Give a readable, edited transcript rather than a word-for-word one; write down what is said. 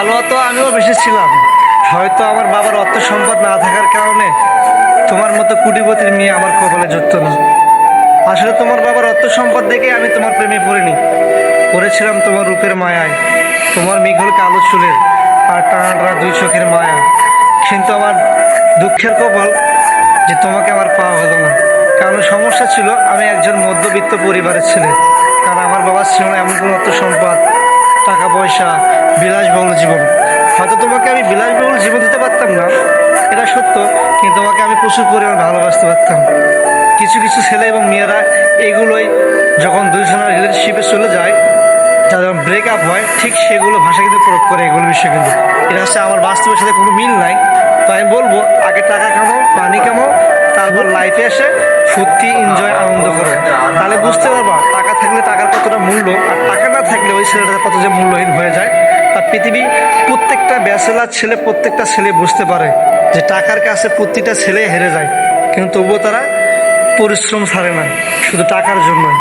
ভালো তো আমিও বেশি ছিলাম, হয়তো আমার বাবার অর্থ সম্পদ না থাকার কারণে তোমার মতো কুটিপতির মেয়ে আমার কপালে জুটতো না। আসলে তোমার বাবার অর্থ সম্পদ দেখে আমি তোমার প্রেমে পড়িনি, পড়েছিলাম তোমার রূপের মায়ায়, তোমার মেঘল কালো চুলের আর টানা টানা দুই চোখের মায়া। কিন্তু আমার দুঃখের কপাল যে তোমাকে আমার পাওয়া হলো না। কারণ সমস্যা ছিল, আমি একজন মধ্যবিত্ত পরিবারের ছেলে। কারণ আমার বাবার ছিল না এমন কোনো অর্থ সম্পদ, টাকা পয়সা, বিলাসবহুল জীবন। হয়তো তোমাকে আমি বিলাসবহুল জীবন দিতে পারতাম না, এটা সত্য, কিন্তু তোমাকে আমি প্রচুর পরিমাণ ভালোবাসতে পারতাম। কিছু কিছু ছেলে এবং মেয়েরা এগুলোই, যখন দুইজনের রিলেশনশিপে চলে যায়, যাদের ব্রেকআপ হয়, ঠিক সেগুলো ভাষা কিন্তু প্রয়োগ করে এগুলো বিষয়। কিন্তু এটা হচ্ছে আমার বাস্তবের সাথে কোনো মিল নাই। তো আমি বলবো, আগে টাকা কামাও, পানি কামাও, তারপর লাইফে এসে ফুর্তি, এনজয়, আনন্দ করো। তাহলে বুঝতে পারবা টাকা থাকলে টাকার কতটা মূল্য, আর টাকা না থাকলে ওই ছেলেটা কত যে মূল্যহীন হয়ে যায়। তার পৃথিবী প্রত্যেকটা ব্যাচেলার ছেলে, প্রত্যেকটা ছেলে বুঝতে পারে যে টাকার কাছে প্রতিটা ছেলে হেরে যায়, কিন্তু তবুও তারা পরিশ্রম ছাড়ে না, শুধু টাকার জন্যই।